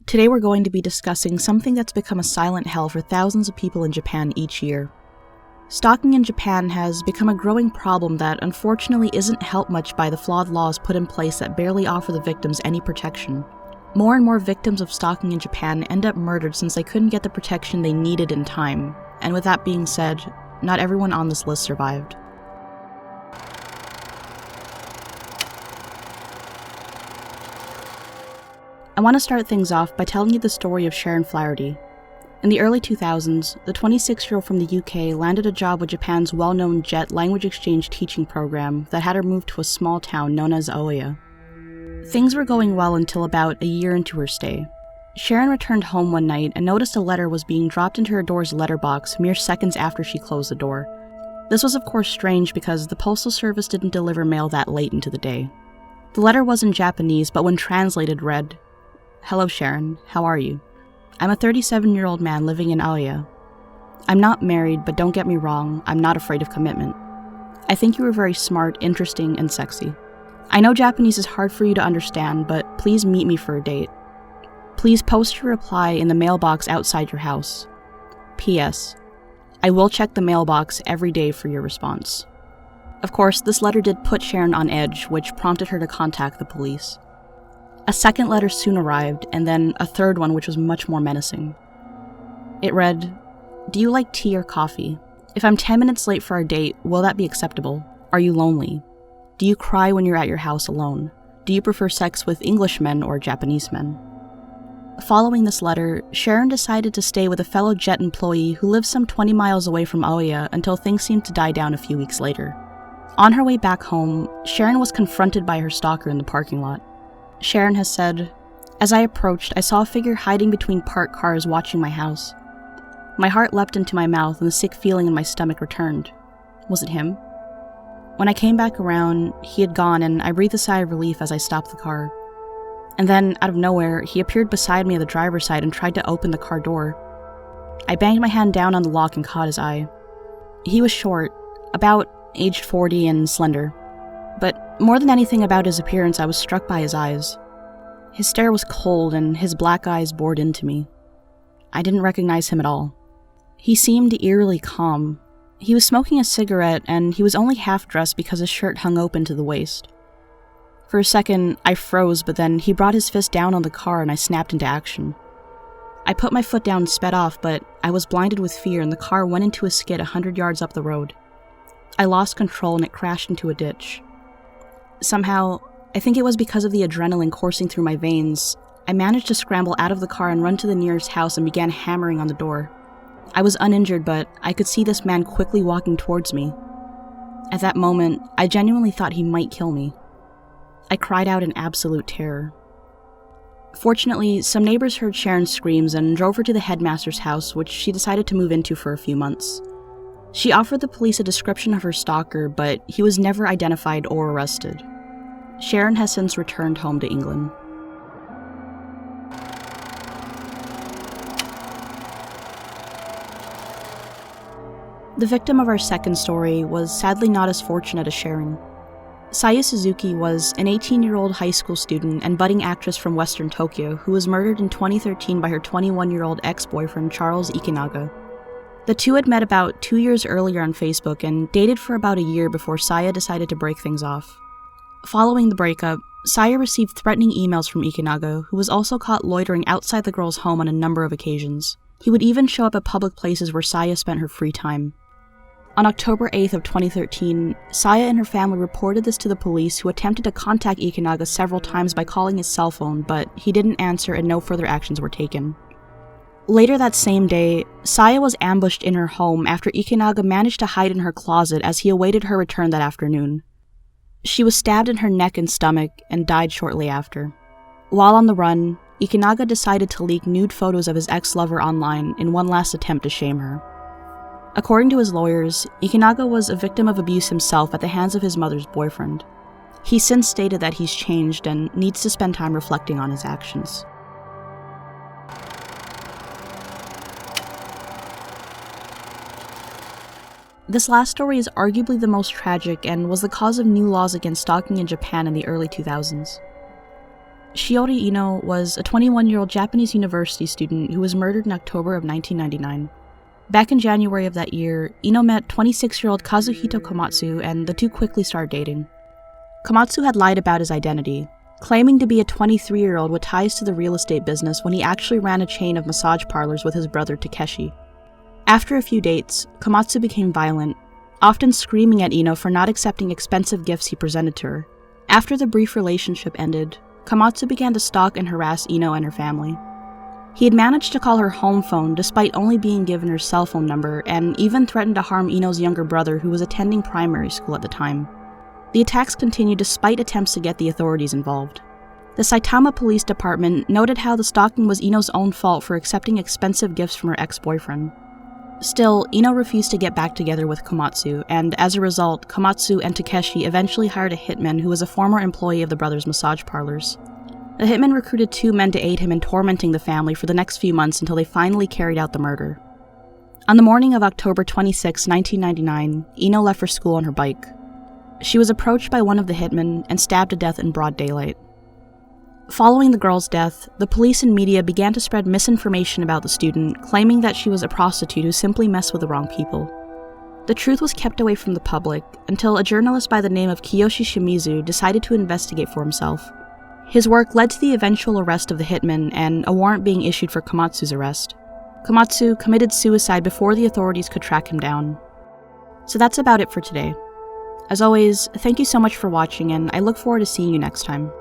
Today we're going to be discussing something that's become a silent hell for thousands of people in Japan each year. Stalking in Japan has become a growing problem that unfortunately isn't helped much by the flawed laws put in place that barely offer the victims any protection. More and more victims of stalking in Japan end up murdered since they couldn't get the protection they needed in time, and with that being said, not everyone on this list survived. I want to start things off by telling you the story of Sharon Flaherty. In the early 2000s, the 26-year-old from the UK landed a job with Japan's well-known JET language exchange teaching program that had her move to a small town known as SAAYA. Things were going well until about a year into her stay. Sharon returned home one night and noticed a letter was being dropped into her door's letterbox mere seconds after she closed the door. This was of course strange because the postal service didn't deliver mail that late into the day. The letter was in Japanese, but when translated read, "Hello Sharon, how are you? I'm a 37-year-old man living in SAAYA. I'm not married, but don't get me wrong, I'm not afraid of commitment. I think you are very smart, interesting, and sexy. I know Japanese is hard for you to understand, but please meet me for a date. Please post your reply in the mailbox outside your house. P.S. I will check the mailbox every day for your response." Of course, this letter did put Sharon on edge, which prompted her to contact the police. A second letter soon arrived, and then a third one which was much more menacing. It read, "Do you like tea or coffee? If I'm 10 minutes late for our date, will that be acceptable? Are you lonely? Do you cry when you're at your house alone? Do you prefer sex with English men or Japanese men?" Following this letter, Sharon decided to stay with a fellow JET employee who lived some 20 miles away from SAAYA until things seemed to die down a few weeks later. On her way back home, Sharon was confronted by her stalker in the parking lot. Sharon has said, "As I approached, I saw a figure hiding between parked cars watching my house. My heart leapt into my mouth and the sick feeling in my stomach returned. Was it him? When I came back around, he had gone and I breathed a sigh of relief as I stopped the car. And then, out of nowhere, he appeared beside me at the driver's side and tried to open the car door. I banged my hand down on the lock and caught his eye. He was short, about aged 40 and slender. But more than anything about his appearance, I was struck by his eyes. His stare was cold and his black eyes bored into me. I didn't recognize him at all. He seemed eerily calm. He was smoking a cigarette and he was only half dressed because his shirt hung open to the waist. For a second, I froze, but then he brought his fist down on the car and I snapped into action. I put my foot down and sped off, but I was blinded with fear and the car went into a skid 100 yards up the road. I lost control and it crashed into a ditch. Somehow, I think it was because of the adrenaline coursing through my veins, I managed to scramble out of the car and run to the nearest house and began hammering on the door. I was uninjured, but I could see this man quickly walking towards me. At that moment, I genuinely thought he might kill me. I cried out in absolute terror. Fortunately, some neighbors heard Sharon's screams and drove her to the headmaster's house, which she decided to move into for a few months. She offered the police a description of her stalker, but he was never identified or arrested. Sharon has since returned home to England. The victim of our second story was sadly not as fortunate as Sharon. SAAYA Suzuki was an 18-year-old high school student and budding actress from Western Tokyo who was murdered in 2013 by her 21-year-old ex-boyfriend Charles Ikinaga. The two had met about 2 years earlier on Facebook and dated for about a year before SAAYA decided to break things off. Following the breakup, SAAYA received threatening emails from Ikinaga, who was also caught loitering outside the girl's home on a number of occasions. He would even show up at public places where SAAYA spent her free time. On October 8th of 2013, SAAYA and her family reported this to the police, who attempted to contact Ikinaga several times by calling his cell phone, but he didn't answer and no further actions were taken. Later that same day, SAAYA was ambushed in her home after Ikinaga managed to hide in her closet as he awaited her return that afternoon. She was stabbed in her neck and stomach and died shortly after. While on the run, Ikinaga decided to leak nude photos of his ex-lover online in one last attempt to shame her. According to his lawyers, Ikinaga was a victim of abuse himself at the hands of his mother's boyfriend. He's since stated that he's changed and needs to spend time reflecting on his actions. This last story is arguably the most tragic and was the cause of new laws against stalking in Japan in the early 2000s. Shiori Ino was a 21-year-old Japanese university student who was murdered in October of 1999. Back in January of that year, Ino met 26-year-old Kazuhito Komatsu, and the two quickly started dating. Komatsu had lied about his identity, claiming to be a 23-year-old with ties to the real estate business when he actually ran a chain of massage parlors with his brother Takeshi. After a few dates, Komatsu became violent, often screaming at Ino for not accepting expensive gifts he presented to her. After the brief relationship ended, Komatsu began to stalk and harass Ino and her family. He had managed to call her home phone despite only being given her cell phone number, and even threatened to harm Ino's younger brother who was attending primary school at the time. The attacks continued despite attempts to get the authorities involved. The Saitama Police Department noted how the stalking was Ino's own fault for accepting expensive gifts from her ex-boyfriend. Still, Ino refused to get back together with Komatsu, and as a result, Komatsu and Takeshi eventually hired a hitman who was a former employee of the brothers' massage parlors. The hitman recruited two men to aid him in tormenting the family for the next few months until they finally carried out the murder. On the morning of October 26, 1999, Ino left for school on her bike. She was approached by one of the hitmen and stabbed to death in broad daylight. Following the girl's death, the police and media began to spread misinformation about the student, claiming that she was a prostitute who simply messed with the wrong people. The truth was kept away from the public until a journalist by the name of Kiyoshi Shimizu decided to investigate for himself. His work led to the eventual arrest of the hitman and a warrant being issued for Komatsu's arrest. Komatsu committed suicide before the authorities could track him down. So that's about it for today. As always, thank you so much for watching, and I look forward to seeing you next time.